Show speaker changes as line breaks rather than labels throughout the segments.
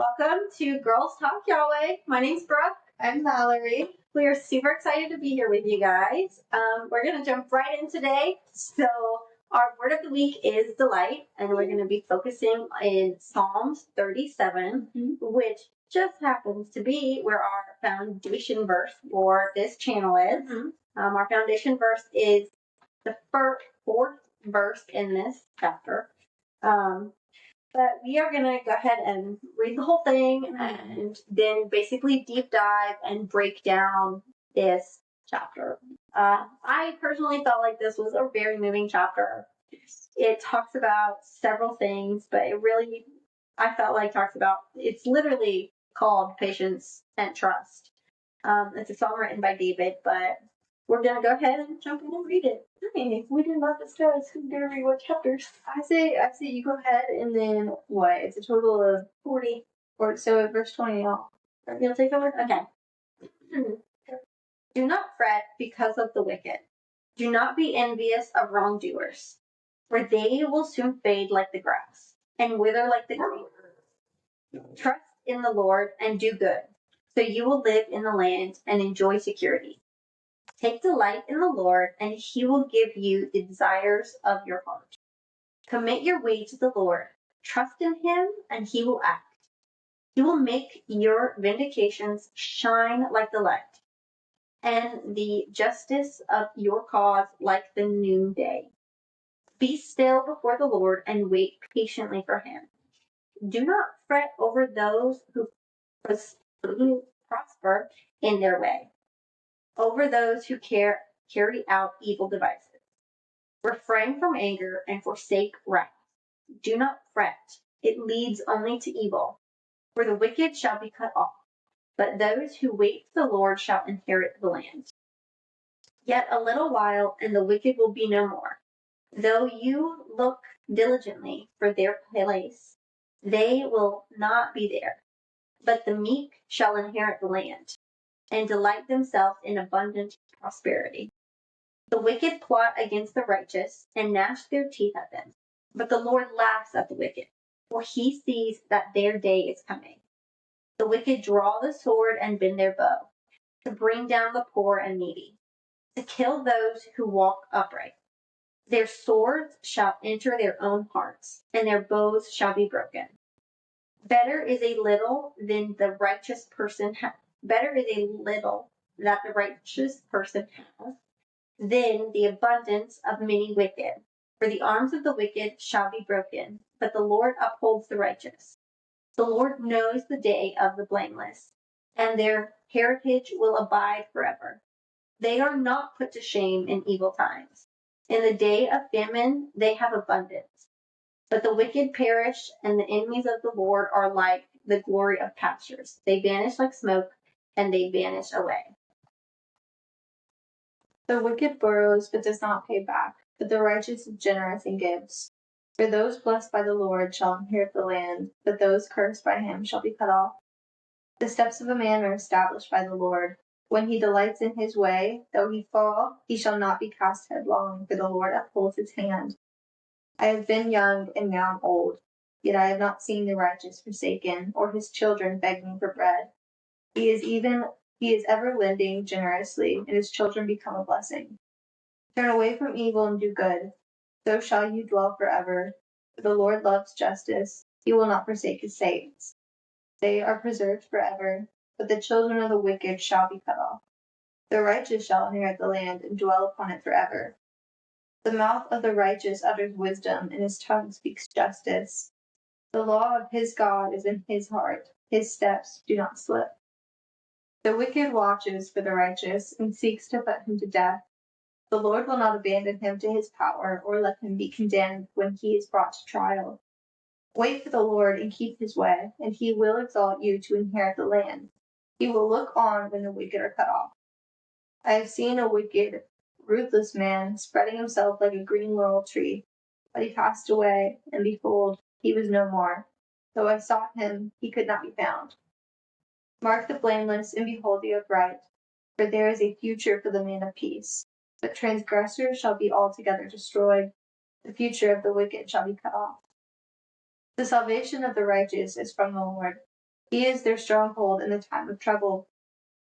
Welcome to Girls Talk Yahweh. My name's Brooke.
I'm Valerie.
We are super excited to be here with you guys. We're going to jump right in today. So, our word of the week is delight, and we're going to be focusing in Psalms 37, which just happens to be where our foundation verse for this channel is. Our foundation verse is the fourth verse in this chapter. But we are going to go ahead and read the whole thing and then basically deep dive and break down this chapter. I personally felt like this was a very moving chapter. It talks about several things, but it's literally called Patience and Trust. It's a song written by David, but we're going to go ahead and jump in and read it.
Hey, we did not discuss who's going to read what chapters. I say you go ahead, and then what? It's a total of 40. Or so verse 20 y'all. You'll take over?
Okay. Do not fret because of the wicked. Do not be envious of wrongdoers, for they will soon fade like the grass and wither like the green herb. Trust in the Lord and do good, so you will live in the land and enjoy security. Take delight in the Lord, and he will give you the desires of your heart. Commit your way to the Lord. Trust in him, and he will act. He will make your vindications shine like the light, and the justice of your cause like the noonday. Be still before the Lord and wait patiently for him. Do not fret over those who prosper in their way, over those who carry out evil devices. Refrain from anger and forsake wrath. Do not fret. It leads only to evil. For the wicked shall be cut off, but those who wait for the Lord shall inherit the land. Yet a little while, and the wicked will be no more. Though you look diligently for their place, they will not be there. But the meek shall inherit the land, and delight themselves in abundant prosperity. The wicked plot against the righteous, and gnash their teeth at them. But the Lord laughs at the wicked, for he sees that their day is coming. The wicked draw the sword and bend their bow, to bring down the poor and needy, to kill those who walk upright. Their swords shall enter their own hearts, and their bows shall be broken. Better is a little than the righteous person better is a little that the righteous person has than the abundance of many wicked. For the arms of the wicked shall be broken, but the Lord upholds the righteous. The Lord knows the day of the blameless, and their heritage will abide forever. They are not put to shame in evil times. In the day of famine, they have abundance. But the wicked perish, and the enemies of the Lord are like the glory of pastures. They vanish like smoke, and they vanish away.
The wicked borrows, but does not pay back, but the righteous is generous and gives. For those blessed by the Lord shall inherit the land, but those cursed by him shall be cut off. The steps of a man are established by the Lord. When he delights in his way, though he fall, he shall not be cast headlong, for the Lord upholds his hand. I have been young, and now am old, yet I have not seen the righteous forsaken, or his children begging for bread. He is ever lending generously, and his children become a blessing. Turn away from evil and do good, so shall you dwell forever. For the Lord loves justice, he will not forsake his saints. They are preserved forever, but the children of the wicked shall be cut off. The righteous shall inherit the land and dwell upon it forever. The mouth of the righteous utters wisdom, and his tongue speaks justice. The law of his God is in his heart, his steps do not slip. The wicked watches for the righteous, and seeks to put him to death. The Lord will not abandon him to his power, or let him be condemned when he is brought to trial. Wait for the Lord and keep his way, and he will exalt you to inherit the land. He will look on when the wicked are cut off. I have seen a wicked, ruthless man spreading himself like a green laurel tree, but he passed away, and behold, he was no more. Though I sought him, he could not be found. Mark the blameless, and behold the upright, for there is a future for the man of peace. But transgressors shall be altogether destroyed. The future of the wicked shall be cut off. The salvation of the righteous is from the Lord. He is their stronghold in the time of trouble.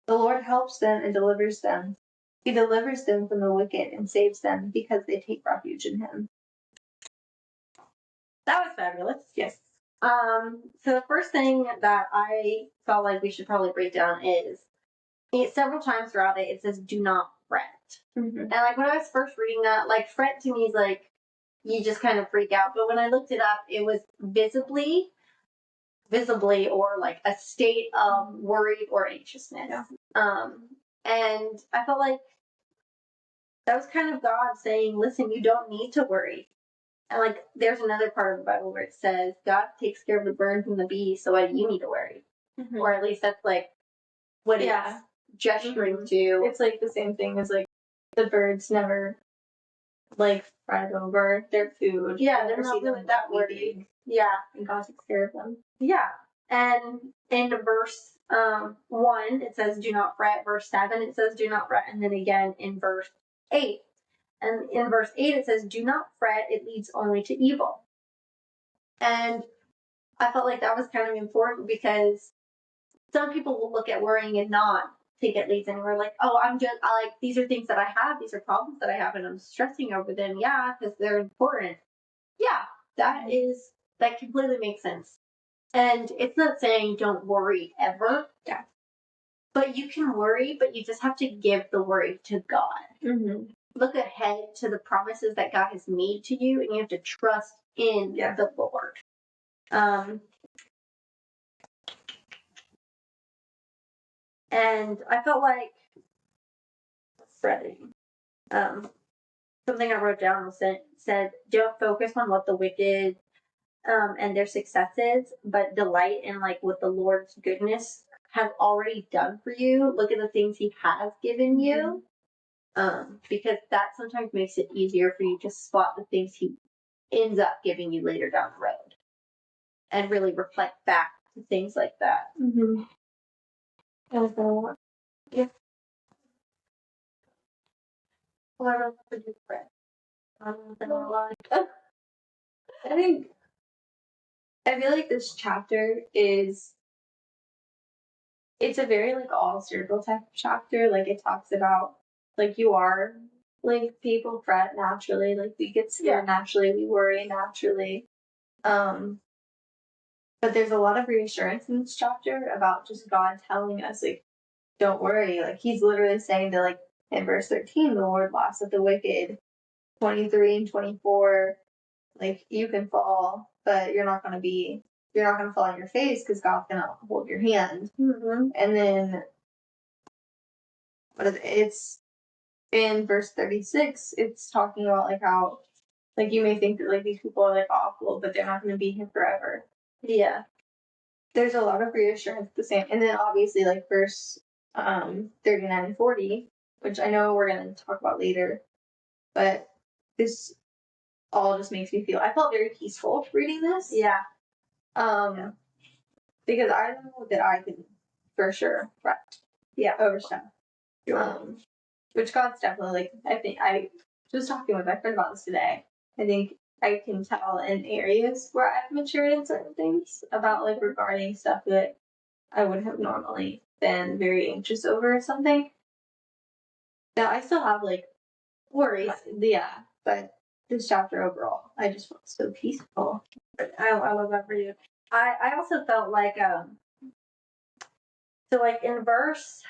The Lord helps them and delivers them. He delivers them from the wicked and saves them because they take refuge in him.
That was fabulous.
Yes.
So the first thing that I felt like we should probably break down is several times throughout it says do not fret.
Mm-hmm.
And like when I was first reading that, like fret to me is like you just kind of freak out. But when I looked it up, it was visibly or like a state of worry or anxiousness.
Yeah.
And I felt like that was kind of God saying, listen, you don't need to worry. And like there's another part of the Bible where it says God takes care of the birds and the bees, so why do you need to worry?
Mm-hmm.
Or at least that's like what it's gesturing to.
It's like the same thing as like the birds never like fret over their food.
Yeah, they're not really that worried. Yeah.
And God takes care of them.
Yeah. And in verse 1 it says do not fret. Verse 7 it says do not fret, and then again in verse 8. And in verse 8 it says do not fret, it leads only to evil. And I felt like that was kind of important because some people will look at worrying and not think it leads anywhere. Like, oh, these are things that I have, these are problems that I have, and I'm stressing over them. Yeah, because they're important. Yeah, that completely makes sense. And it's not saying don't worry ever.
Yeah.
But you can worry, but you just have to give the worry to God.
Mm-hmm.
Look ahead to the promises that God has made to you, and you have to trust in the Lord. And I felt like fretting. Something I wrote down said, don't focus on what the wicked and their successes, but delight in like what the Lord's goodness has already done for you. Look at the things He has given you, because that sometimes makes it easier for you to spot the things He ends up giving you later down the road, and really reflect back to things like that.
Mm-hmm.
Yeah. Well, I don't know if you fret. I
feel like this chapter it's a very like all spiritual type of chapter. Like it talks about like you are like people fret naturally, like we get scared naturally, we worry naturally. But there's a lot of reassurance in this chapter about just God telling us like don't worry. Like He's literally saying to like in verse 13, the Lord laughs at the wicked. 23 and 24, like you can fall, but you're not gonna fall on your face because God's gonna hold your hand.
Mm-hmm.
And then it's in verse 36, it's talking about like how like you may think that like these people are like awful, but they're not gonna be here forever.
Yeah.
There's a lot of reassurance the same. And then obviously like verse 39 and 40, which I know we're gonna talk about later, but this all just makes me feel I felt very peaceful reading this.
Yeah.
Because I know that I can for sure fret.
Yeah.
Over stuff. Which God's definitely like I think I was talking with my friend about this today. I think I can tell in areas where I've matured in certain things about like regarding stuff that I would have normally been very anxious over or something. Now I still have like worries. But this chapter overall, I just felt so peaceful.
I love that for you. I also felt like so like in verse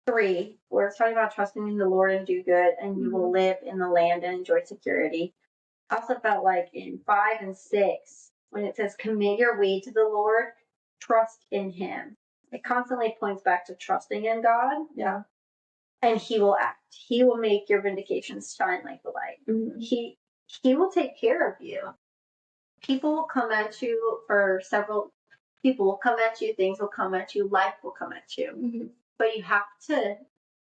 3, where it's talking about trusting in the Lord and do good, and you will live in the land and enjoy security. I also felt like in 5 and 6, when it says commit your way to the Lord, trust in Him. It constantly points back to trusting in God.
Yeah.
And He will act. He will make your vindications shine like the light.
Mm-hmm.
He will take care of you. People will come at you people will come at you, things will come at you, life will come at you.
Mm-hmm.
But you have to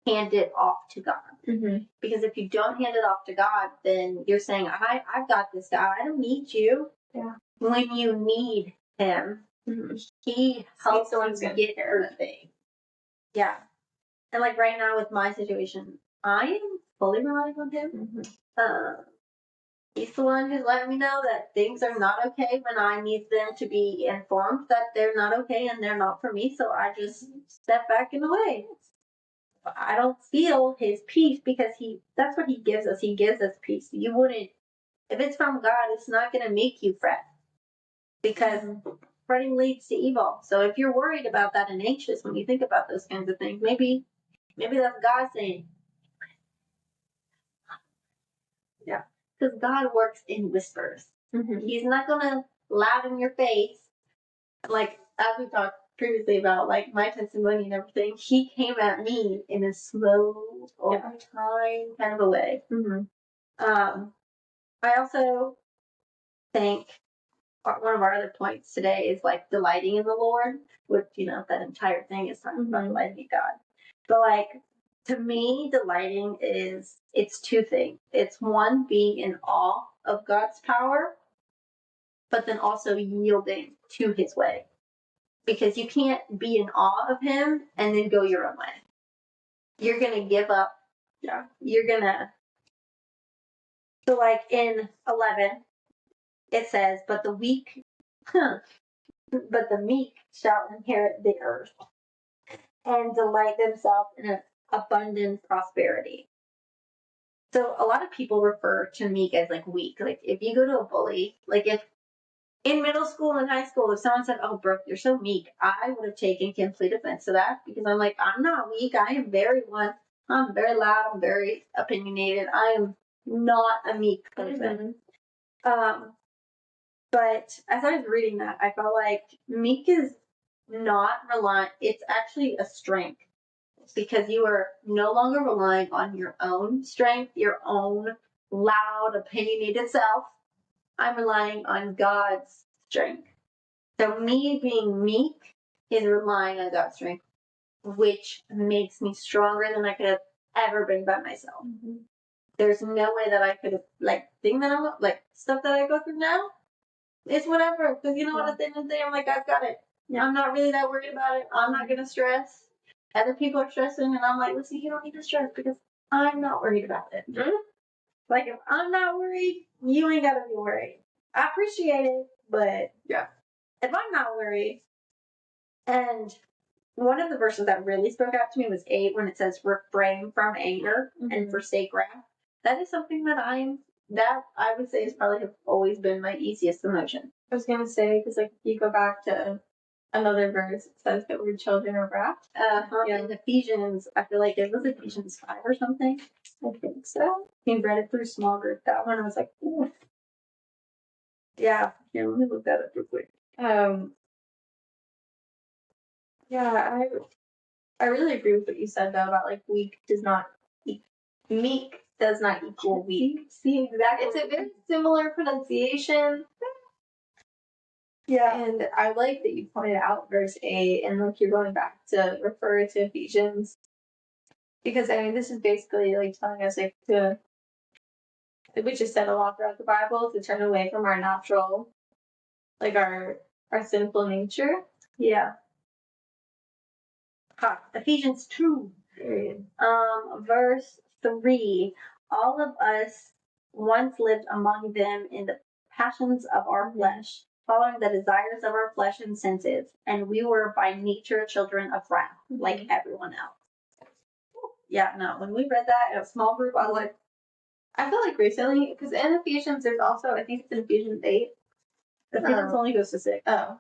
hand it off to God.
Mm-hmm.
Because if you don't hand it off to God, then you're saying, I've got this, God. I don't need you.
Yeah.
When you need Him, He helps you get everything. Yeah. And like right now with my situation, I am fully relying on Him. He's the one who's letting me know that things are not okay when I need them to be informed that they're not okay and they're not for me. So I just step back in the way. I don't feel his peace because that's what he gives us. He gives us peace. You wouldn't, if it's from God, it's not going to make you fret because fretting leads to evil. So if you're worried about that and anxious when you think about those kinds of things, maybe that's God saying, yeah, because God works in whispers.
Mm-hmm.
He's not going to loud in your face, like as we talked previously about like my testimony and everything. He came at me in a slow, over time kind of a way.
Mm-hmm.
I also think one of our other points today is like delighting in the Lord, which that entire thing is talking about delighting in God. But like to me, delighting it's two things. It's one, being in awe of God's power, but then also yielding to his way. Because you can't be in awe of him and then go your own way. You're gonna give up. Yeah. You're gonna. So like in 11, it says, but the meek shall inherit the earth and delight themselves in an abundant prosperity. So a lot of people refer to meek as like weak. Like if you go to a bully, like if in middle school and high school, if someone said, "Oh, Brooke, you're so meek," I would have taken complete offense to that because I'm like, I'm not weak. I am I'm very loud. I'm very opinionated. I am not a meek person. Mm-hmm. But as I was reading that, I felt like meek is not reliant. It's actually a strength because you are no longer relying on your own strength, your own loud, opinionated self. I'm relying on God's strength. So me being meek is relying on God's strength, which makes me stronger than I could have ever been by myself. Mm-hmm. There's no way that I could have stuff that I go through now. It's whatever, because you know what? At the end of the day, I'm like, I've got it. Yeah. I'm not really that worried about it. I'm not gonna stress. Other people are stressing, and I'm like, listen, you don't need to stress because I'm not worried about it. Mm-hmm. Like if I'm not worried, you ain't gotta be worried. I appreciate it, but yeah. If I'm not worried, and one of the verses that really spoke out to me was 8 when it says refrain from anger and forsake wrath. That is something that I would say is probably have always been my easiest emotion.
I was gonna say, because like if you go back to another verse, it says that we're children of wrath.
Yeah. In Ephesians, I feel like it was Ephesians 5 or something. I think so. We read it through small group that one. I was like, ooh. Yeah, let me look that up real quick.
Yeah, I really agree with what you said though about like meek does not equal weak.
See exactly.
It's a very similar pronunciation. Yeah, and I like that you pointed out verse 8 and like you're going back to refer to Ephesians because I mean this is basically like telling us like to, which is said a lot throughout the Bible, to turn away from our natural, like our sinful nature.
Yeah. Ephesians 2, verse 3. All of us once lived among them in the passions of our flesh, following the desires of our flesh and senses, and we were by nature children of wrath, like everyone else. Yeah, no, when we read that in a small group, I was like,
I feel like recently, because in Ephesians, there's also, I think it's in Ephesians 8.
Ephesians only goes to 6.
Oh.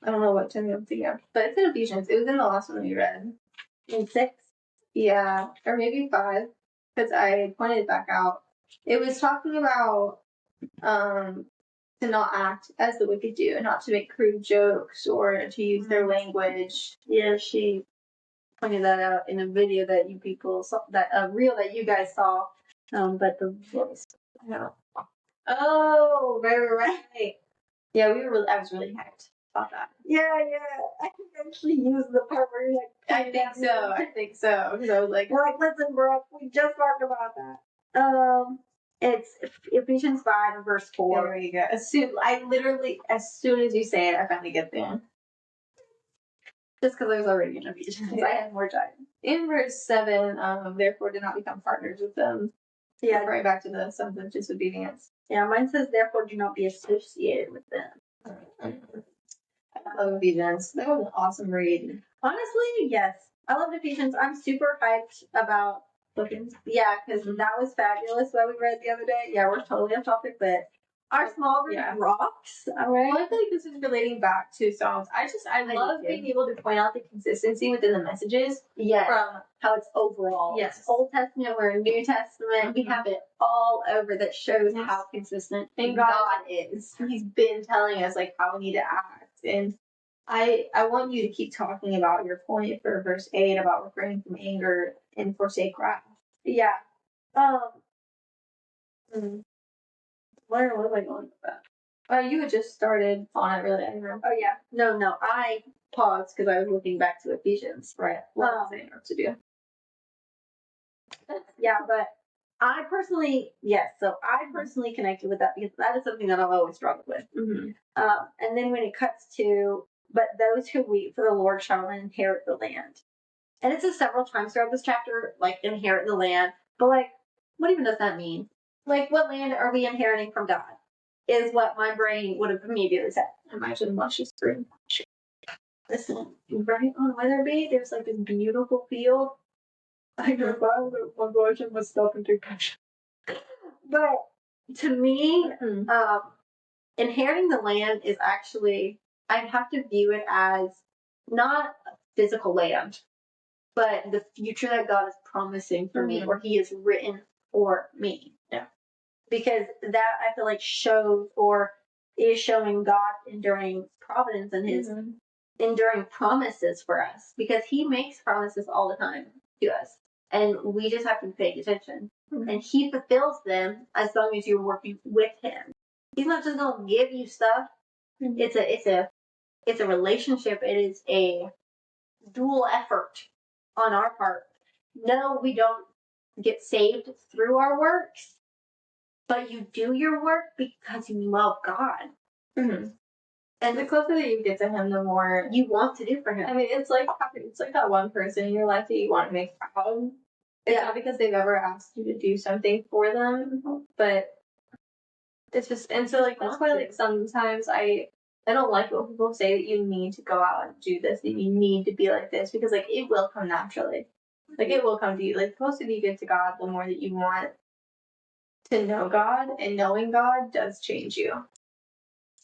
I don't know what time I'm thinking of, but it's in Ephesians. It was in the last one we read.
In 6?
Yeah, or maybe 5, because I pointed it back out. It was talking about to not act as the wicked do, and not to make crude jokes or to use their language.
Yeah, she pointed that out in a video that you people saw, that a reel that you guys saw. But the voice.
Oh, right. Yeah, I was really hyped about that.
Yeah. I can actually use the part where you're like,
I think so. Because I was like,
listen, bro, we just talked about that. It's Ephesians 5 and verse 4.
There you go. As soon as you say it, I finally get there.
Just because I was already in Ephesians, I had more time.
In verse 7, therefore do not become partners with them. Yeah. Right back to the sons of disobedience.
Yeah, mine says, therefore, do not be associated with them.
I love Ephesians. That was an awesome read.
Honestly, yes. I love Ephesians. I'm super hyped about Philippians. Yeah, because that was fabulous what we read the other day. Yeah, we're totally off topic, but our small group rocks. All right.
Well, I feel like this is relating back to Psalms. I love being able to point out the consistency within the messages.
Yes.
From
how it's overall.
Yes.
It's Old Testament, we're in New Testament. We have it all over that shows how consistent
and
God is.
He's been telling us like how we need to act. And I want you to keep talking about your point for verse 8 about refraining from anger and forsake wrath.
Yeah. Where was I going with that?
You had just started on it, really. I don't know.
Oh yeah. No. I paused because I was looking back to Ephesians.
Right. Well, to do.
Yeah, but I personally connected with that because that is something that I've always struggled with.
Mm-hmm.
And then when it cuts to, but those who wait for the Lord shall inherit the land. And it says several times throughout this chapter, like, inherit the land. But, like, what even does that mean? Like, what land are we inheriting from God? Is what my brain would have immediately said.
Imagine luscious green.
Listen, right on Weatherby, there's, like, this beautiful field. I know my version was stop and take pictures. But to me, inheriting the land is actually, I have to view it as not physical land, but the future that God is promising for me, or He has written for me.
Yeah.
Because that, I feel like, shows or is showing God enduring providence and His enduring promises for us. Because He makes promises all the time to us. And we just have to pay attention. And He fulfills them as long as you're working with Him. He's not just gonna give you stuff. It's a relationship. It is a dual effort on our part. No, we don't get saved through our works, but you do your work because you love God.
And the closer that you get to Him, the more
you want to do for Him.
I mean, it's like that one person in your life that you want to make proud. It's not because they've ever asked you to do something for them, but it's just, and so like that's why like sometimes I don't like when people say that you need to go out and do this, that you need to be like this, because like it will come naturally. Like it will come to you. Like the closer you get to God, the more that you want to know God, and knowing God does change you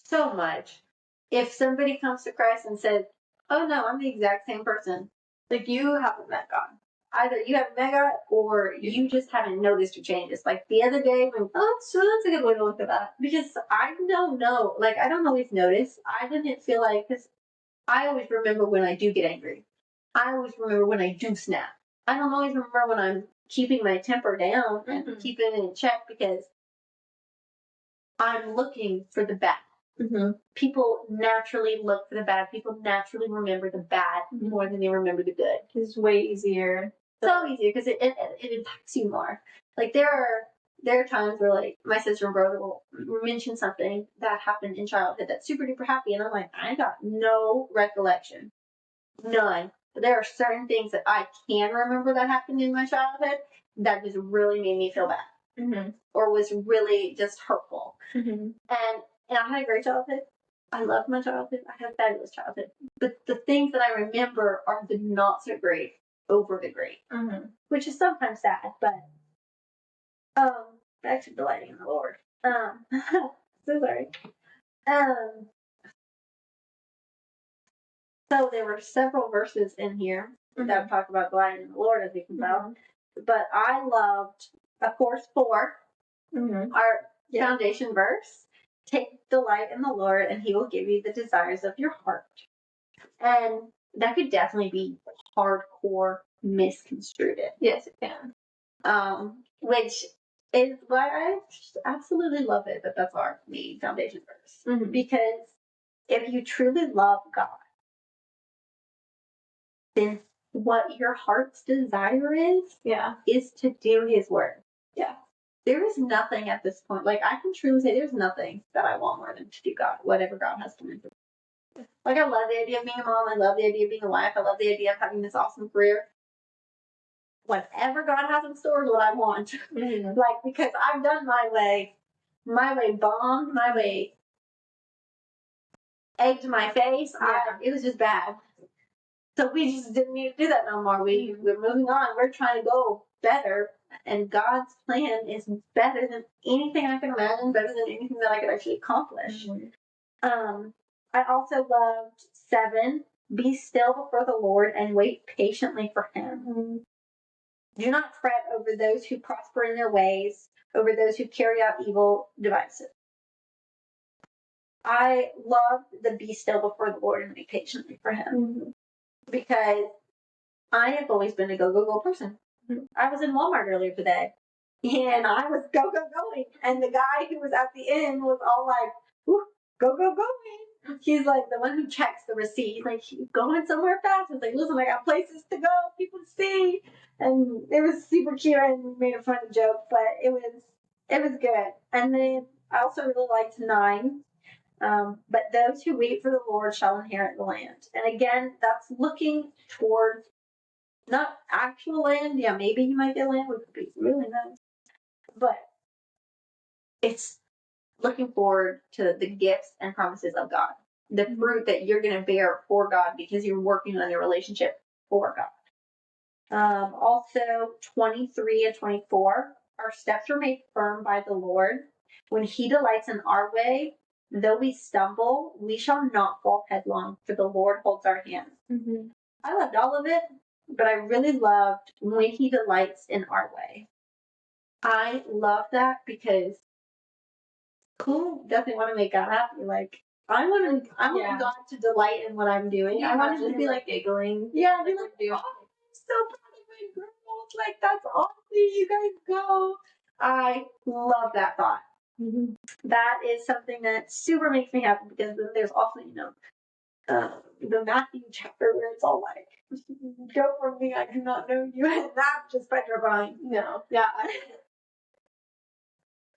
so much. If somebody comes to Christ and says, "Oh no, I'm the exact same person,"
like you haven't met God.
Either you haven't met God or you just haven't noticed your changes. Like the other day when, so that's a good way to look at that. Because I don't know, like I don't always notice. I didn't feel like, because I always remember when I do get angry. I always remember when I do snap. I don't always remember when I'm keeping my temper down and keeping it in check because I'm looking for the bad. People naturally look for the bad. People naturally remember the bad more than they remember the good.
It's way easier.
So easier because it impacts you more. Like there are times where like my sister and brother will mention something that happened in childhood that's super duper happy, and I'm like, I got no recollection, none. But there are certain things that I can remember that happened in my childhood that just really made me feel bad, or was really just hurtful. And I had a great childhood. I loved my childhood. I had a fabulous childhood. But the things that I remember are the not so great over the great, which is sometimes sad. But back to delighting in the Lord. So sorry. So there were several verses in here that talk about delighting in the Lord, as we can tell. But I loved, of course, 4, our foundation verse. Take delight in the Lord, and He will give you the desires of your heart. And that could definitely be hardcore misconstrued.
Yes, it can.
Which is why I absolutely love it that that's our main foundation verse. Because if you truly love God, then what your heart's desire is to do His word. Yeah. There is nothing at this point. Like, I can truly say there's nothing that I want more than to do God, whatever God has to do. Like, I love the idea of being a mom. I love the idea of being a wife. I love the idea of having this awesome career. Whatever God has in store is what I want. Like, because I've done my way. My way bombed, my way egged my face. It was just bad. So we just didn't need to do that no more. We're moving on. We're trying to go better. And God's plan is better than anything I can imagine, better than anything that I could actually accomplish. I also loved 7. Be still before the Lord and wait patiently for him. Do not fret over those who prosper in their ways, over those who carry out evil devices. I love the be still before the Lord and wait patiently for him. Because I have always been a go person. I was in Walmart earlier today, and I was going. And the guy who was at the end was all like, go. He's like the one who checks the receipt. He's like, you going somewhere fast? He's like, listen, I got places to go, people to see. And it was super cute, and we made a funny joke, but it was good. And then I also really liked 9. But those who wait for the Lord shall inherit the land. And again, that's looking towards not actual land. Yeah, maybe you might get land, which would be really nice. But it's looking forward to the gifts and promises of God. The fruit that you're going to bear for God because you're working on your relationship for God. Also, 23 and 24. Our steps are made firm by the Lord. When he delights in our way, though we stumble, we shall not fall headlong, for the Lord holds our hands. I loved all of it, but I really loved when he delights in our way. I love that because who doesn't want to make God happy? Like, I want God to delight in what I'm doing. I want him to be like giggling. Yeah, be like, oh, I'm so proud of my girls. Like, that's awesome. You guys go. I love that thought. That is something that super makes me happy because then there's also, the Matthew chapter where it's all like, go from me, I do not know you, and that's just petrifying. No. Yeah.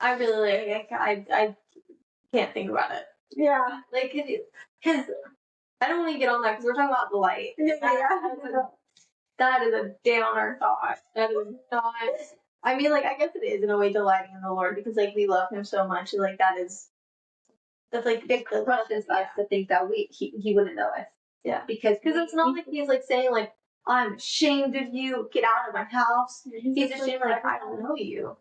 I really like I can't think about it. Yeah. Like, because I don't want to get on that because we're talking about the light. Yeah. That is a downer thought. That is not. I mean, like, I guess it is in a way delighting in the Lord because, like, we love him so much. And, like, that's like, it crushes us to think that he wouldn't know us. Yeah. Because it's not like he's, like, saying, like, I'm ashamed of you, get out of my house. He's ashamed, like, I don't know you.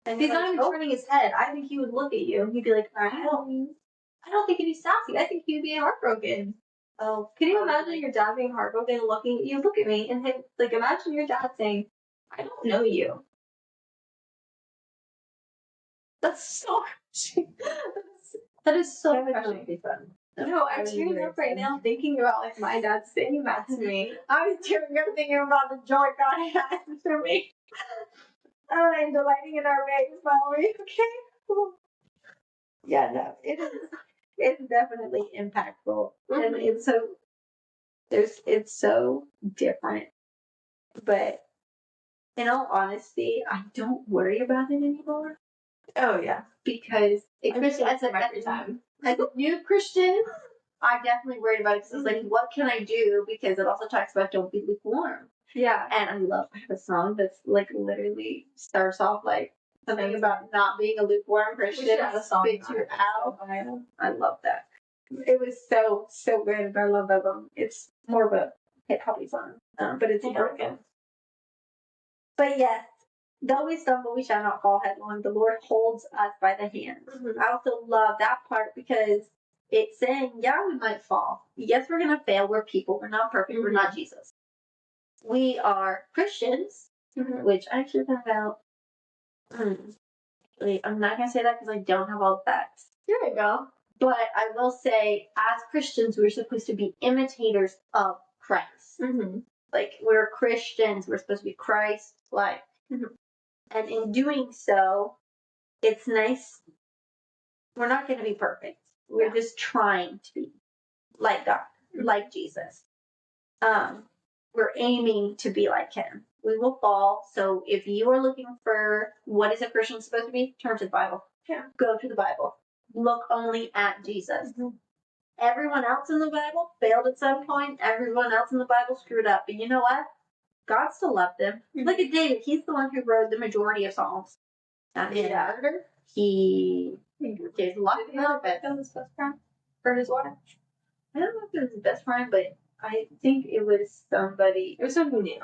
And he's not even turning his head. I think he would look at you and he'd be like, I don't think he'd be sassy. I think he'd be heartbroken. Oh, can you imagine your dad being heartbroken and looking at you? Look at me. And him, like, imagine your dad saying, I don't know you. That's so crushing. That is so crushing. No, I'm tearing up right now thinking about, like, my dad saying that to me. I was tearing up thinking about the joy God has for me. And delighting in our ways, Valerie. Okay. Yeah, no, it's definitely impactful. And it's so different. But in all honesty, I don't worry about it anymore. Oh yeah. Because especially as a new Christian, I definitely worried about it because I was like, what can I do? Because it also talks about don't be lukewarm. Yeah. And I have a song that's like literally starts off like something about not being a lukewarm Christian. Spit you out. I love that. It was so good. I love that song. It's more of a hip hop song, but it's broken. But yes, though we stumble, we shall not fall headlong. The Lord holds us by the hand. I also love that part because it's saying, yeah, we might fall. Yes, we're going to fail. We're people. We're not perfect. We're not Jesus. We are Christians, which I should have out. I'm not going to say that because I don't have all the facts. There you go. But I will say, as Christians, we're supposed to be imitators of Christ. Like, we're Christians. We're supposed to be Christ-like. And in doing so, it's nice. We're not going to be perfect. We're just trying to be like God, like Jesus. We're aiming to be like him. We will fall. So if you are looking for what is a Christian supposed to be, turn to the Bible. Yeah. Go to the Bible. Look only at Jesus. Everyone else in the Bible failed at some point. Everyone else in the Bible screwed up. But you know what? God still loved them. Look at David. He's the one who wrote the majority of Psalms. Not the editor. he is locked
Did he
in
not
the bed.
kill his best friend? Or his wife?
I don't know if it was his best friend, but I think it was somebody.
It was someone he knew.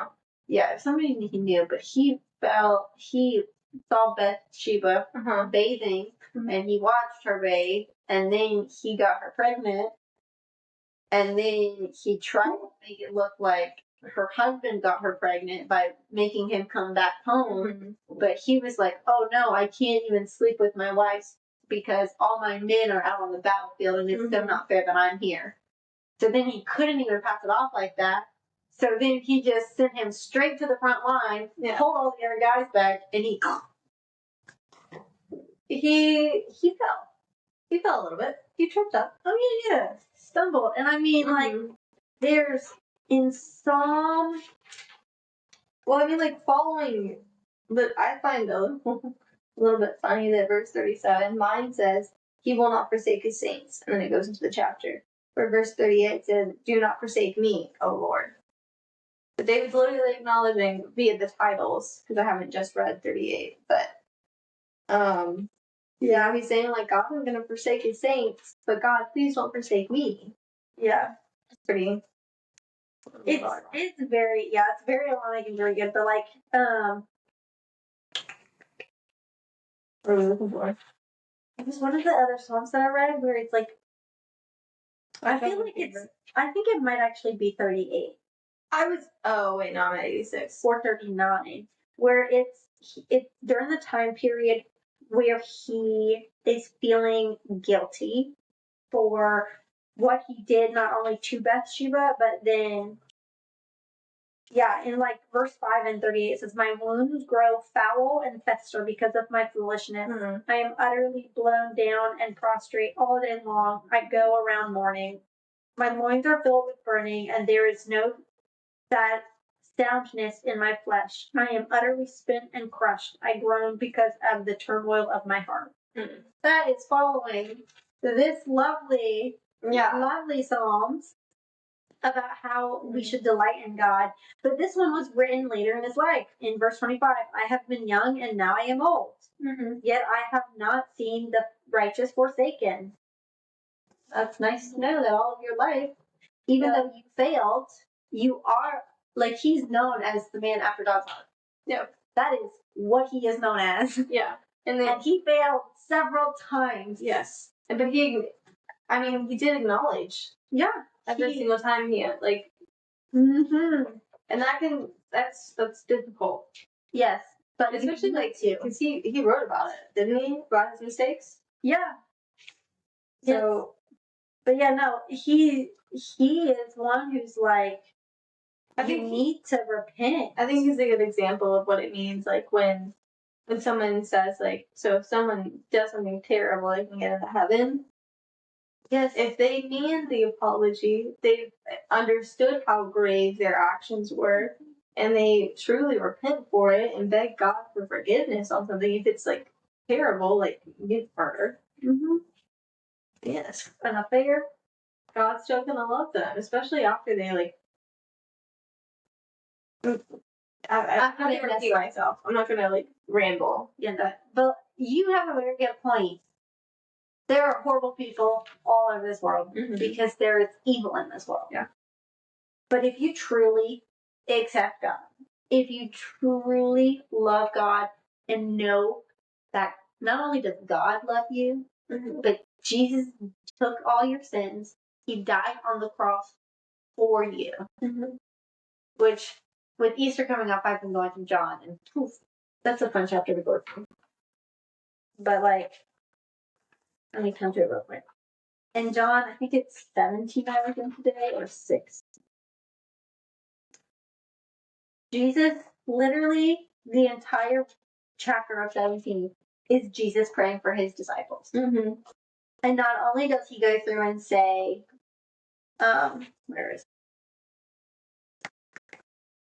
Yeah, somebody he knew, but he saw Bathsheba bathing, and he watched her bathe, and then he got her pregnant, and then he tried to make it look like her husband got her pregnant by making him come back home, but he was like, oh no, I can't even sleep with my wife because all my men are out on the battlefield, and it's so not fair that I'm here. So then he couldn't even pass it off like that. So then he just sent him straight to the front line, pulled all the other guys back, and he fell.
He fell a little bit. He tripped up.
Oh yeah, stumbled. And I mean, like, there's in Psalm.
Well, I mean, like, following. But I find a little bit funny that verse 37, mine says, he will not forsake his saints. And then it goes into the chapter. Where verse 38 says, do not forsake me, O Lord. But David's literally acknowledging via the titles, because I haven't just read 38, but yeah, he's saying like God is gonna forsake his saints, but God, please don't forsake me.
Yeah,
it's pretty.
It's very ironic and very good, but like
what are we looking for?
It was one of the other songs that I read where it's like I feel like I think it might actually be 38.
Oh wait, no, I'm at 86.
439, where it's during the time period where he is feeling guilty for what he did, not only to Bathsheba, but then, in like verse 5 and 38, it says, my wounds grow foul and fester because of my foolishness. I am utterly blown down and prostrate all day long. I go around mourning. My loins are filled with burning, and there is no soundness in my flesh. I am utterly spent and crushed. I groan because of the turmoil of my heart. That is following this lovely Psalms about how we should delight in God. But this one was written later in his life. In verse 25, I have been young and now I am old. Yet I have not seen the righteous forsaken. That's nice to know that all of your life, even though you failed, you are, like, he's known as the man after God's heart.
Yeah.
That is what he is known as.
Yeah.
And he failed several times.
Yes. But he did acknowledge.
Yeah.
Every single time he like. And that's difficult.
Yes. But
especially like because he wrote about it, didn't he? About his mistakes.
Yeah.
So.
But yeah, no, he is one who's like, you need to repent.
I think he's a good example of what it means, like when someone says like, so if someone does something terrible, they can get into heaven.
Yes.
If they mean the apology, they've understood how grave their actions were, and they truly repent for it and beg God for forgiveness on something. If it's like terrible, like you murder. Yes.
An affair.
God's still gonna love them, especially after they like. I'm not gonna repeat myself. I'm not gonna like ramble.
Yeah, but you have a very good point. There are horrible people all over this world because there is evil in this world.
Yeah.
But if you truly accept God, if you truly love God and know that not only does God love you, but Jesus took all your sins, he died on the cross for you. Which, with Easter coming up, I've been going to John, and that's a fun chapter to go through. But like, let me come to it real quick. In John, I think it's 17 I was in today, or 6. Jesus, literally, the entire chapter of 17 is Jesus praying for his disciples. And not only does he go through and say, where is it?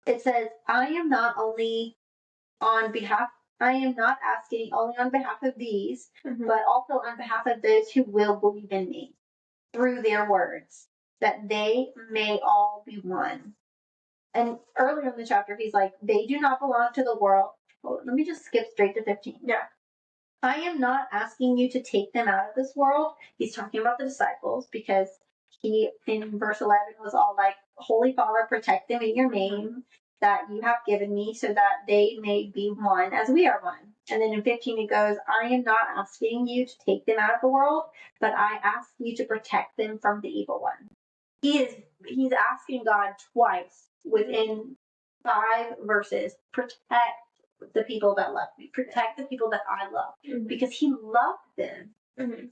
It says, I am not asking only on behalf of these, but also on behalf of those who will believe in me through their words, that they may all be one. And earlier in the chapter, he's like, they do not belong to the world. Well, let me just skip straight to 15.
Yeah.
I am not asking you to take them out of this world. He's talking about the disciples because he, in verse 11, was all like, Holy Father, protect them in your name that you have given me so that they may be one as we are one. And then in 15 it goes, I am not asking you to take them out of the world, but I ask you to protect them from the evil one. He's asking God twice within 5 verses, protect the people that love me, protect the people that I love, because he loved them.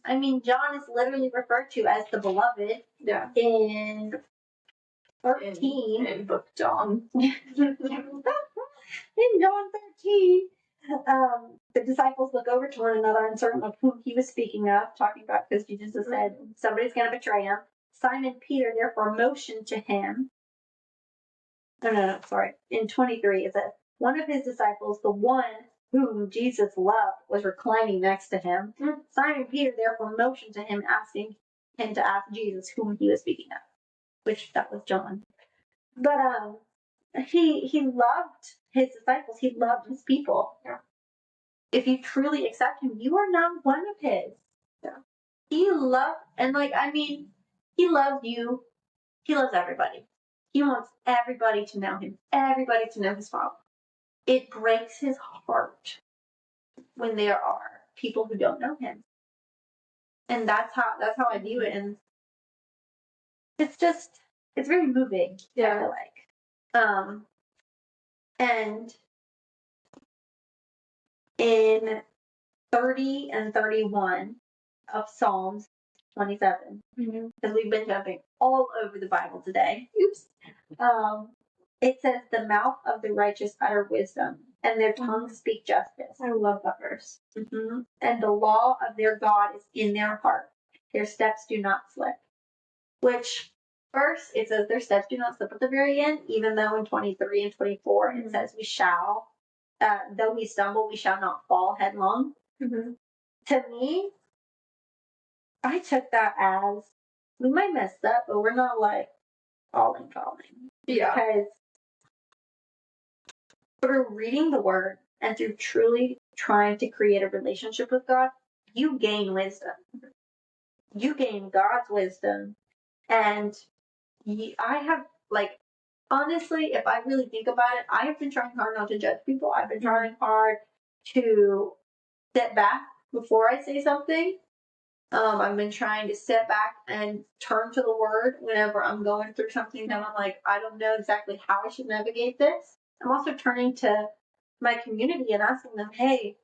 I mean, John is literally referred to as the beloved in 13.
In book John.
In John 13, the disciples look over to one another uncertain of whom he was speaking of, talking about because Jesus has said somebody's going to betray him. Simon Peter therefore motioned to him. No, sorry. In 23, it says, one of his disciples, the one whom Jesus loved, was reclining next to him. Simon Peter therefore motioned to him, asking him to ask Jesus whom he was speaking of, which that was John. But he loved his disciples. He loved his people.
Yeah.
If you truly accept him, you are not one of his.
Yeah.
He loved, and he loves you. He loves everybody. He wants everybody to know him, everybody to know his Father. It breaks his heart when there are people who don't know him. And that's how I view it. And it's very moving, I feel like. And in 30 and 31 of Psalms 27, because we've been jumping all over the Bible today. Oops. It says, the mouth of the righteous utter wisdom, and their tongues speak justice.
I love that verse.
And the law of their God is in their heart. Their steps do not slip. Which, first, it says their steps do not slip at the very end, even though in 23 and 24 it says we shall, though we stumble, we shall not fall headlong. To me, I took that as, we might mess up, but we're not like falling.
Yeah.
Because through reading the word and through truly trying to create a relationship with God, you gain wisdom. You gain God's wisdom. And I have, honestly, if I really think about it, I have been trying hard not to judge people. I've been trying hard to step back before I say something. I've been trying to step back and turn to the word whenever I'm going through something that I'm like, I don't know exactly how I should navigate this. I'm also turning to my community and asking them, hey,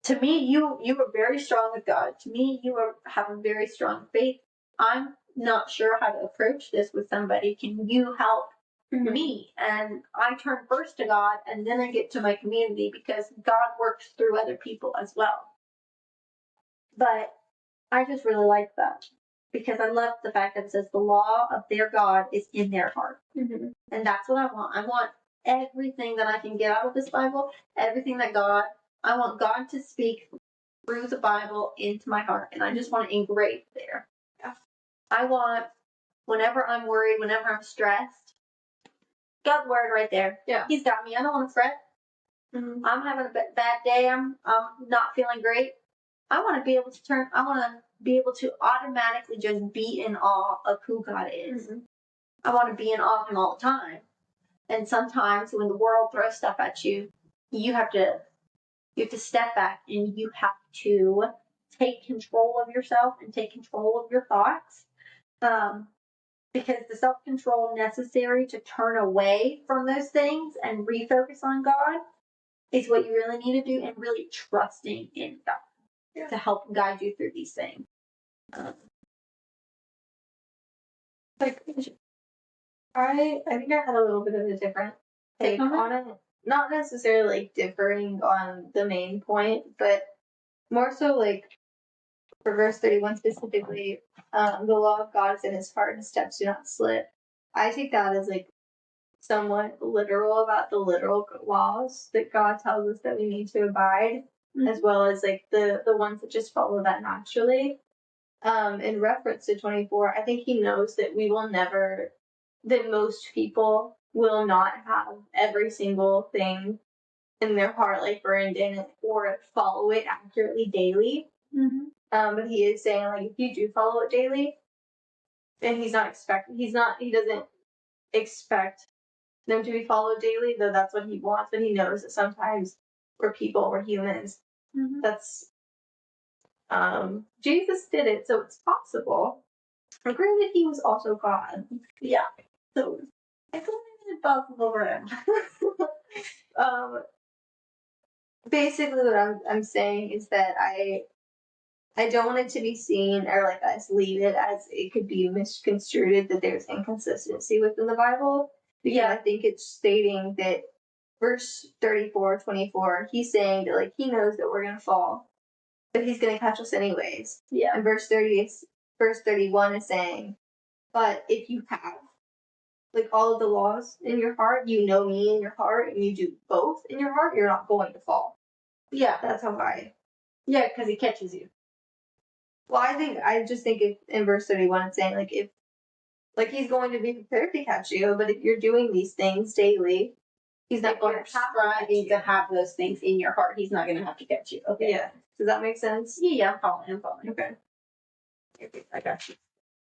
to me, you are very strong with God. To me, have a very strong faith. I'm not sure how to approach this with somebody. Can you help me? And I turn first to God, and then I get to my community, because God works through other people as well. But I just really like that, because I love the fact that it says the law of their God is in their heart. And that's what I want. I want everything that I can get out of this Bible, I want God to speak through the Bible into my heart, and I just want it engraved there.
Yeah.
I want, whenever I'm worried, whenever I'm stressed, God's word right there.
Yeah.
He's got me. I don't want to fret. I'm having a bad day. I'm not feeling great. I want to be able to automatically just be in awe of who God is. I want to be in awe of him all the time. And sometimes when the world throws stuff at you, you have to step back, and you have to take control of yourself and take control of your thoughts. Because the self-control necessary to turn away from those things and refocus on God is what you really need to do, and really trusting in God to help guide you through these things.
I think I had a little bit of a different take on it. Not necessarily differing on the main point, but more so for verse 31 specifically, the law of God is in his heart, his steps do not slip. I take that as somewhat literal about the literal laws that God tells us that we need to abide, as well as the ones that just follow that naturally. In reference to 24, I think he knows that that most people will not have every single thing in their heart, like burned in it, or follow it accurately daily.
Mm-hmm.
But he is saying, like, if you do follow it daily, and he doesn't expect them to be followed daily, though that's what he wants, but he knows that sometimes we're people, we're humans.
Mm-hmm.
That's Jesus did it, so it's possible. And granted, he was also God.
Yeah. So it's a little impossible for him.
Basically, what I'm saying is that I don't want it to be seen or like us leave it as it could be misconstrued that there's inconsistency within the Bible. Because
Yeah.
I think it's stating that verse 34-24, he's saying that like he knows that we're gonna fall, but he's gonna catch us anyways.
Yeah.
And verse 31 is saying, but if you have like all of the laws in your heart, you know me in your heart, and you do both in your heart, you're not going to fall.
Yeah.
That's how
Yeah, because he catches you.
Well, I just think if, in verse 31 it's saying like if like he's going to be prepared to catch you, but if you're doing these things daily, he's not going to
striving to have those things in your heart. He's not going to have to catch you. Okay.
Yeah. Does that make sense?
Yeah, I'm following.
Okay.
I got you.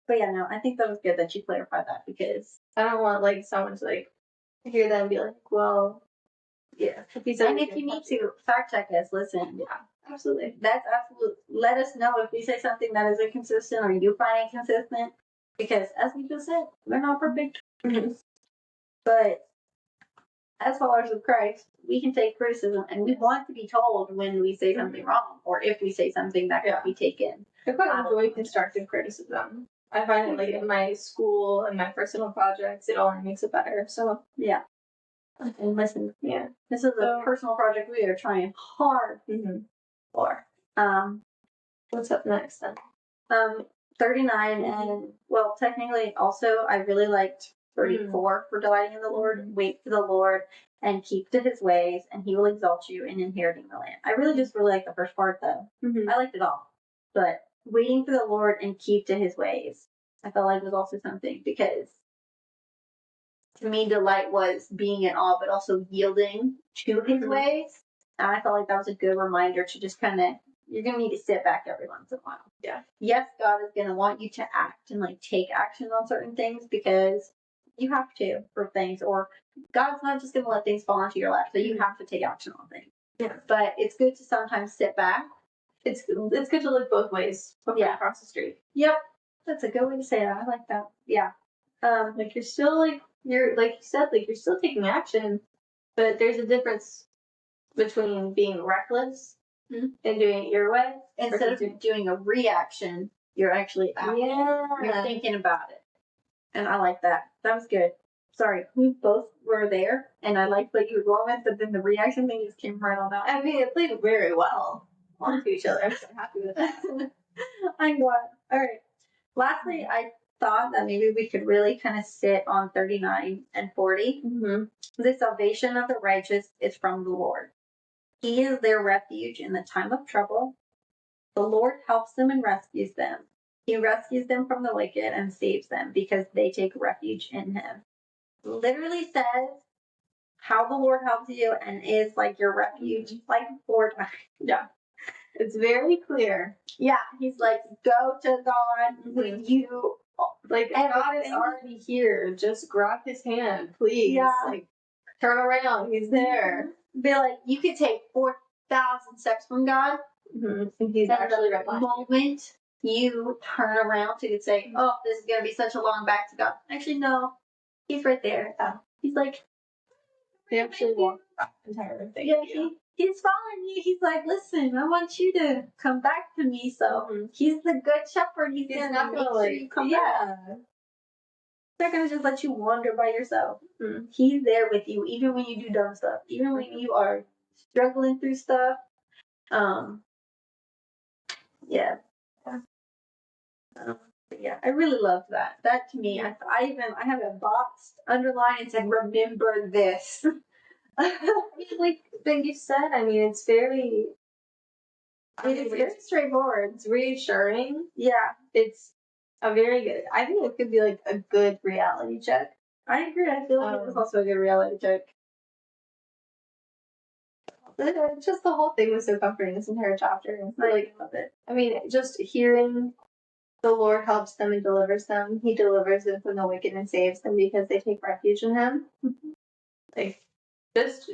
But yeah, no, I think that was good that you clarified that because
I don't want like someone to like hear that and be like, well, yeah.
and if you need to fact check us, listen.
Yeah, absolutely.
That's absolute. Let us know if we say something that is inconsistent or you find inconsistent, because as we just said, we're not perfect.
Mm-hmm.
But as followers of Christ, we can take criticism, and we want to be told when we say something wrong or if we say something that can be taken.
I quite enjoy constructive criticism. I find it like in my school and my personal projects, it only makes it better. So
yeah. And listen,
yeah,
this is a personal project we are trying hard for.
What's up next then?
39 and well, technically also I really liked 34 for delighting in the Lord. Wait for the Lord and keep to his ways, and he will exalt you in inheriting the land. I really like the first part though. I liked it all, but waiting for the Lord and keep to his ways, I felt like was also something, because to me delight was being in awe but also yielding to his ways, and I felt like that was a good reminder to just kind of, you're going to need to sit back every once in a while.
Yeah.
Yes, God is going to want you to act and like take action on certain things because you have to for things, or God's not just going to let things fall into your lap, so you have to take action on things.
Yeah.
But it's good to sometimes sit back.
It's good to look both ways across the street.
Yep. That's a good way to say that. I like that. Yeah.
Like you're still like you said, like you're still taking action, but there's a difference between being reckless and doing it your way.
Instead of doing a reaction, you're actually acting.
Yeah.
You're thinking about it. And I like that. That was good. Sorry, we both were there, and I liked what you were going with, but then the reaction thing just came right on out.
I mean, it played very well onto each other. I'm so happy with that.
I'm glad. All right. Lastly, I thought that maybe we could really kind of sit on 39 and 40. The salvation of the righteous is from the Lord. He is their refuge in the time of trouble. The Lord helps them and rescues them. He rescues them from the wicked and saves them because they take refuge in him. Literally says how the Lord helps you and is like your refuge, like 4 times.
Yeah. It's very clear.
Yeah, he's like, go to God with you.
Like, God is already here. Just grab his hand, please.
Yeah.
Like, turn around. He's there.
Be like, you could take 4,000 steps from God.
And he's actually right behind you.
The moment you turn around to say, oh, this is going to be such a long back to God. Actually, no. He's right there. He's like,
they actually walk that entire thing.
Yeah, he's following you. He's like, listen, I want you to come back to me. So he's the good shepherd. He's going to make sure you come back. He's not going to just let you wander by yourself. He's there with you, even when you do dumb stuff, even when you are struggling through stuff. Yeah. Yeah, I really loved that. That to me, I have a box underlined. It's like, remember this.
Like you said, I mean, it's very straightforward. It's reassuring.
Yeah.
It's a very good, I think it could be like a good reality check.
I agree. I feel like it was also a good reality check.
Just the whole thing was so comforting, this entire chapter.
I love it.
I mean, just hearing the Lord helps them and delivers them. He delivers them from the wicked and saves them because they take refuge in Him. Like, just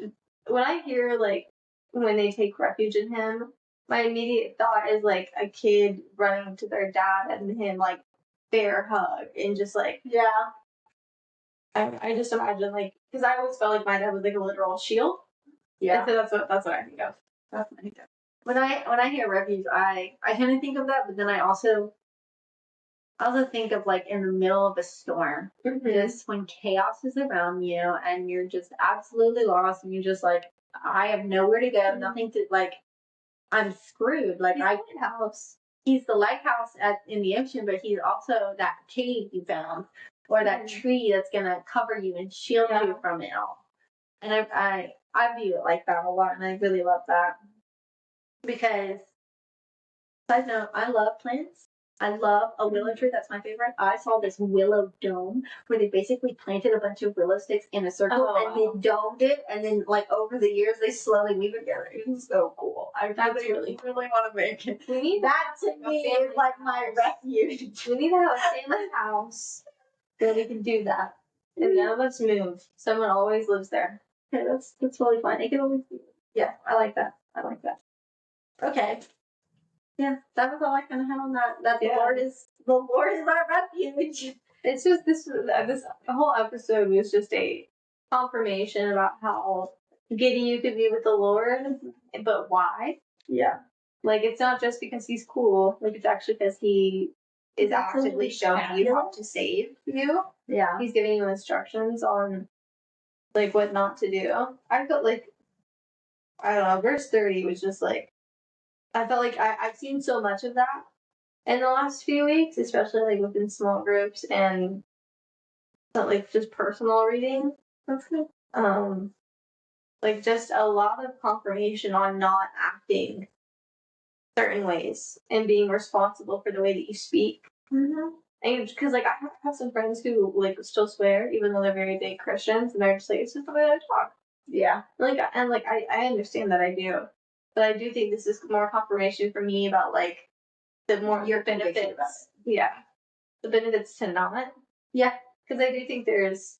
when I hear, like, when they take refuge in Him, my immediate thought is, like, a kid running to their dad and him, like, bear hug. And just, like,
Yeah.
I just imagine, like, because I always felt like my dad was, like, a literal shield.
Yeah.
And so that's what I think of.
That's what I think of. When I hear refuge, I kind of think of that, but then I also think of, like, in the middle of a storm, just when chaos is around you and you're just absolutely lost and you're just like, I have nowhere to go, nothing to, like, I'm screwed. Like, he's the lighthouse in the ocean, but he's also that cave you found or that tree that's gonna cover you and shield you from it all. And I view it like that a lot, and I really love that because, side note, I love plants. I love a willow tree. That's my favorite. I saw this willow dome where they basically planted a bunch of willow sticks in a circle and they domed it, and then, like, over the years they slowly weave together. It was so cool.
That's
really want to make it.
We need
That to me is like my refuge.
We need to have a family house where we can do that. And none of us move. Someone always lives there.
Okay, that's totally fine. It can always be. Yeah, I like that. Okay. Yeah, that was all I kind of had on that. That the Lord is our refuge.
It's just this whole episode was just a confirmation about how giddy you could be with the Lord, but why?
Yeah.
Like, it's not just because He's cool. Like, it's actually because He is actively showing you how to save you.
Yeah.
He's giving you instructions on, like, what not to do. I felt like, I don't know, verse 30 was just like, I felt like I've seen so much of that in the last few weeks, especially, like, within small groups and, like, just personal reading.
That's good.
Like, just a lot of confirmation on not acting certain ways and being responsible for the way that you speak.
Mm-hmm.
And because, like, I have some friends who, like, still swear even though they're very big Christians, and they're just like, it's just the way I talk.
Yeah.
I understand that, I do, but I do think this is more confirmation for me about, like, the more your benefits. Yeah, the benefits to not.
Yeah,
because I do think there's,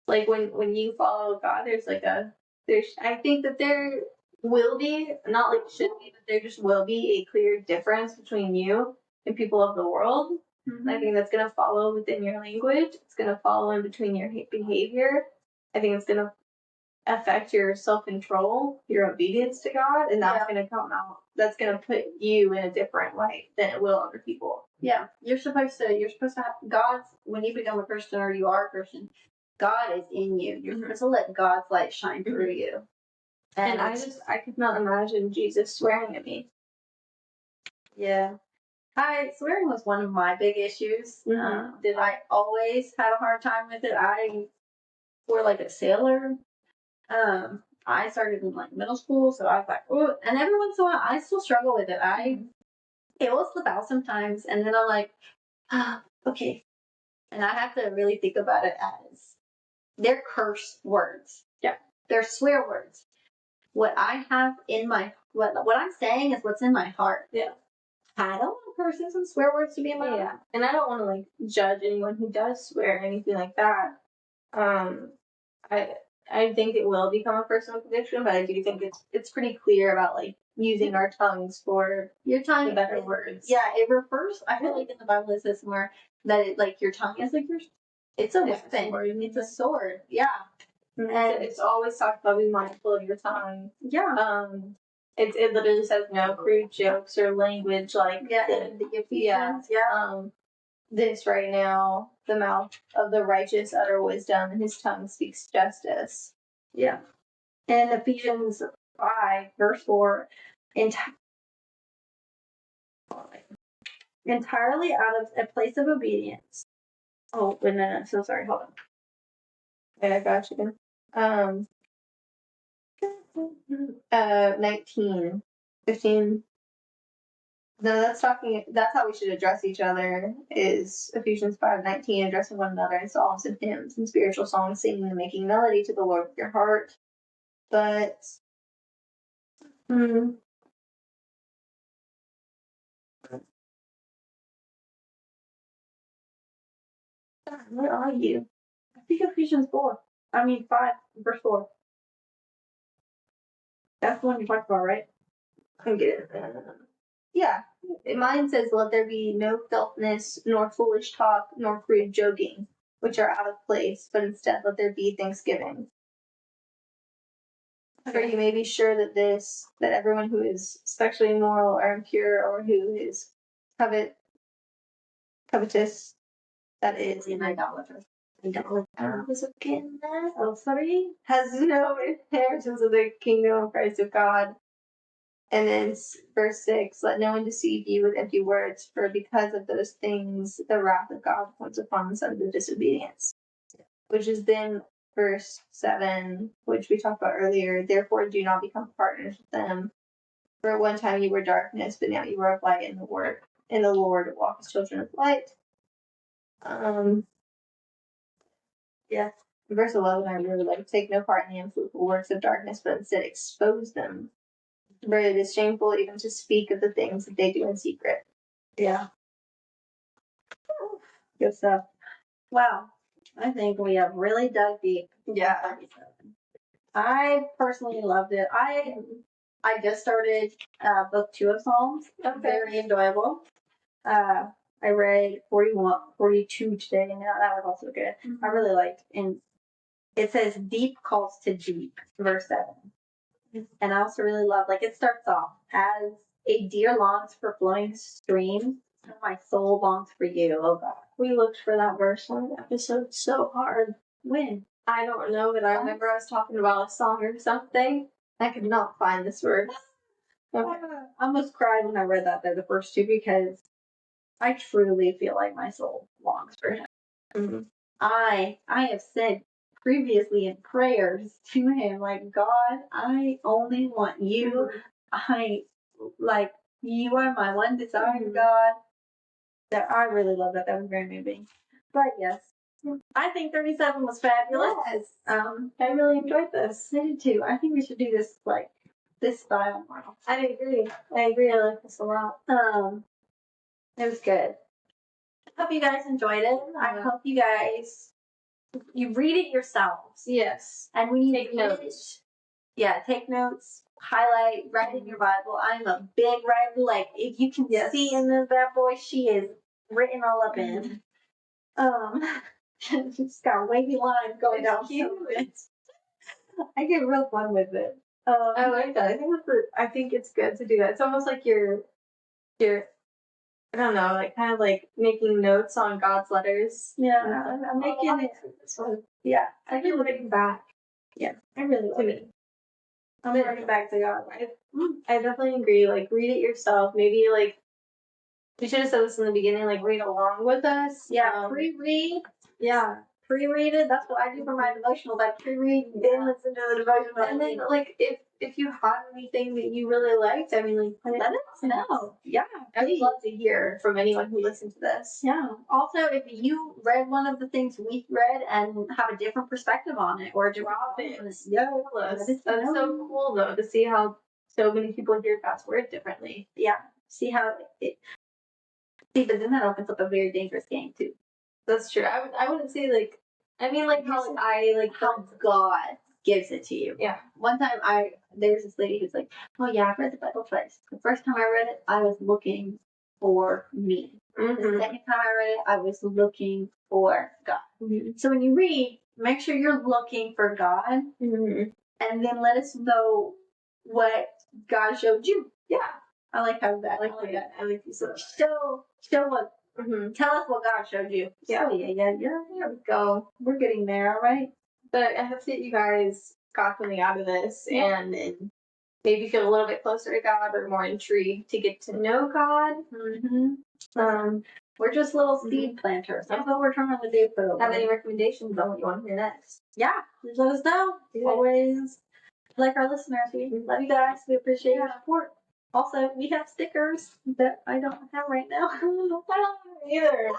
like, when you follow God, I think that there will be, not like should be, but there just will be a clear difference between you and people of the world.
Mm-hmm.
I think that's gonna follow within your language. It's gonna follow in between your behavior. I think it's gonna affect your self-control, your obedience to God, and that's gonna come out. That's gonna put you in a different light than it will other people.
Yeah, you're supposed to have God's, when you become a Christian or you are a Christian, God is in you. You're supposed to let God's light shine through you.
And I could not imagine Jesus swearing at me.
Yeah. Swearing was one of my big issues. I always had a hard time with it. I swore like a sailor. I started in, like, middle school, so I was like, oh, and every once in a while I still struggle with it. It will slip out sometimes, and then I'm like, okay. And I have to really think about it as they're curse words.
Yeah.
They're swear words. What I have in what I'm saying is what's in my heart.
Yeah.
I don't want curses and swear words to be in my heart.
And I don't want to, like, judge anyone who does swear or anything like that. I think it will become a personal conviction, but I do think it's pretty clear about, like, using our tongues for
your tongue,
the better words.
Yeah, it refers. I feel like in the Bible it says more that it, like, your tongue is like it's a weapon. It's a sword. Yeah.
And it's always talked about being mindful of your tongue.
Yeah.
It literally says no crude jokes or language like
the Ephesians. Yeah.
This right now, the mouth of the righteous utter wisdom, and his tongue speaks justice.
Yeah. And Ephesians 5, verse 4, entirely out of a place of obedience. Oh, wait, no, so sorry, hold on.
Yeah, I got you. 19, 15. No, that's how we should address each other, is Ephesians 5:19, addressing one another in psalms and hymns and spiritual songs, singing and making melody to the Lord with your heart. But Mm. Where are you?
I think Ephesians 4. I mean 5, verse 4. That's the one you talked about, right?
I get it. Yeah. Mine says, "Let there be no filthiness, nor foolish talk, nor crude joking, which are out of place, but instead let there be thanksgiving. For you may be sure that everyone who is sexually immoral or impure or who is covetous, that is
An idolater.
I was getting that.
Oh, sorry.
Has no inheritance of the kingdom of Christ of God." And then verse 6, "Let no one deceive you with empty words, for because of those things the wrath of God comes upon the sons of disobedience." Which is then verse 7, which we talked about earlier. "Therefore do not become partners with them. For at one time you were darkness, but now you are of light in the Lord, walk as children of light."
Yeah.
Verse 11, I really like, "Take no part in the unfruitful works of darkness, but instead expose them. For it is shameful even to speak of the things that they do in secret."
Yeah. Good stuff. Wow. I think we have really dug deep.
Yeah.
I personally loved it. I just started book 2 of Psalms.
Okay.
Very enjoyable. I read 41, 42 today, and that was also good. I really liked, and it says deep calls to deep, verse 7. And I also really love, like, it starts off as a deer longs for flowing streams, so my soul longs for you, oh God.
We looked for that verse on the episode so hard.
When?
I don't know, but I remember I was talking about a song or something. I could not find this verse. Okay.
I almost cried when I read that there, the first two, because I truly feel like my soul longs for him.
Mm-hmm.
I have said previously in prayers to him, like, God, I only want you. I like you are my one desire, God. That I really love that. That was very moving. But yes, I think 37 was fabulous.
Yes.
I really enjoyed this. I did too. I think we should do this like this style more.
I agree. I like this a lot.
It was good. Hope you guys enjoyed it. I hope you guys you read it yourselves.
Yes.
And when you
Take notes.
Take notes, highlight, write in your Bible. I'm a big writer. Like, if you can see in this bad boy, she is written all up in. She's got wavy lines going down. I get real fun with it.
I like that. I think it's good to do that. It's almost like you're I don't know, like kind of like making notes on God's letters.
Yeah, I'm making it. Yeah,
I can write back.
Yeah, I really love it. I'm writing back to God.
I definitely agree. Like, read it yourself. Maybe like we should have said this in the beginning. Like, read along with us.
Yeah, pre-read.
Yeah.
Pre-read it. That's what I do for my devotionals. I pre-read, then listen to the devotional.
And then, like, if you have anything that you really liked, I mean, like,
let us know. Yeah,
I would love to hear from anyone who listens to this.
Yeah. Also, if you read one of the things we read and have a different perspective on it, or drop it.
Yeah, that's so cool though to see how so many people hear God's word differently.
Yeah. See how it. See, but then that opens up a very dangerous game too.
That's true. I wouldn't say like. I mean, like how
how God gives it to you.
Yeah.
One time there was this lady who's like, "Oh yeah, I've read the Bible twice. The first time I read it, I was looking for me.
Mm-hmm.
The second time I read it, I was looking for God."
Mm-hmm.
So when you read, make sure you're looking for God,
mm-hmm.
and then let us know what God showed you.
Yeah.
I like how that.
I like that. I like you so.
Show what.
Mm-hmm.
Tell us what God showed you.
Yeah.
Oh, yeah. There we go. We're getting there, all right?
But I hope that you guys got something out of this and maybe feel a little bit closer to God or more intrigued to get to know God.
Mm-hmm. We're just little seed planters. That's what we're trying to do for the
Have any recommendations on what you want to hear next?
Yeah, just let us know.
Yeah.
Always like our listeners. We love you guys. We appreciate your support. Also, we have stickers that I don't have right now.
I don't either.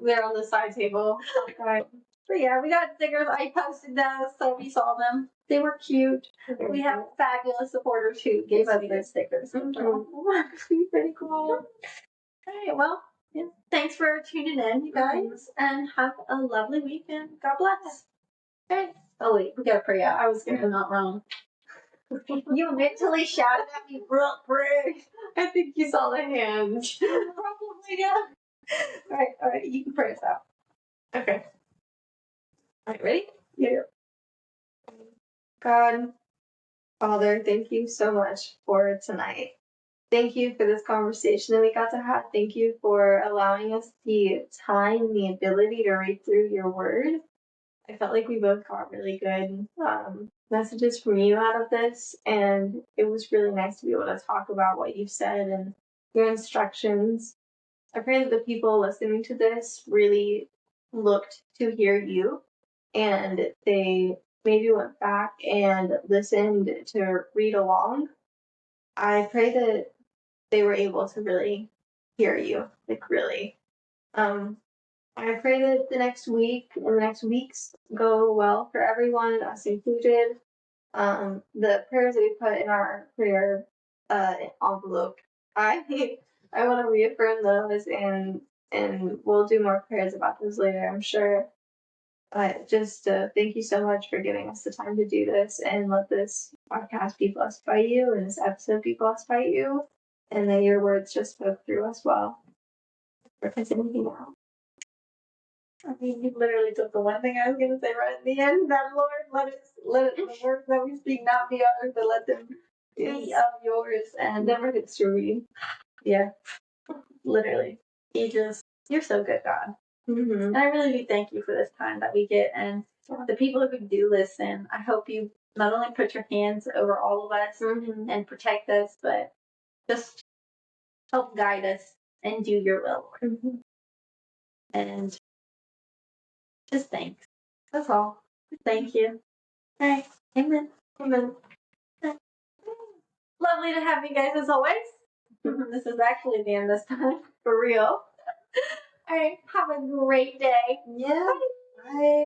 They're on the side table.
Right. But yeah, we got stickers. I posted those, so we saw them. They were cute. We have fabulous supporters who gave us their stickers. Pretty cool. All right, well, yeah. Thanks for tuning in, you guys, and have a lovely week, and God bless. Okay. Oh wait, we gotta pray out. I was getting not wrong. You mentally shouted at me real quick.
I think you saw the hands.
Probably, yeah. All right, you can pray us out.
Okay. All right, ready?
Yeah.
God, Father, thank you so much for tonight. Thank you for this conversation that we got to have. Thank you for allowing us the time and the ability to read through your word. I felt like we both got really good messages from you out of this, and it was really nice to be able to talk about what you said and your instructions. I pray that the people listening to this really looked to hear you, and they maybe went back and listened to read along. I pray that they were able to really hear you, like really. I pray that the next week and the next weeks go well for everyone, us included. The prayers that we put in our prayer envelope, I I want to reaffirm those, and we'll do more prayers about those later, I'm sure. But just thank you so much for giving us the time to do this, and let this podcast be blessed by you, and this episode be blessed by you, and that your words just spoke through us well. Is anything else?
I mean, you literally took the one thing I was gonna say right at the end. That Lord, let the words that we speak not be ours, but let them be of yours. And
Never gets to read.
yeah, literally, you're so good, God.
Mm-hmm.
And I really do thank you for this time that we get, and the people who do listen. I hope you not only put your hands over all of us and protect us, but just help guide us and do your will, Lord. And just thanks. That's all. Thank you. All right. Amen.
Amen.
Lovely to have you guys as always. This is actually the end this time. For real. All right. Have a great day.
Yeah. Bye.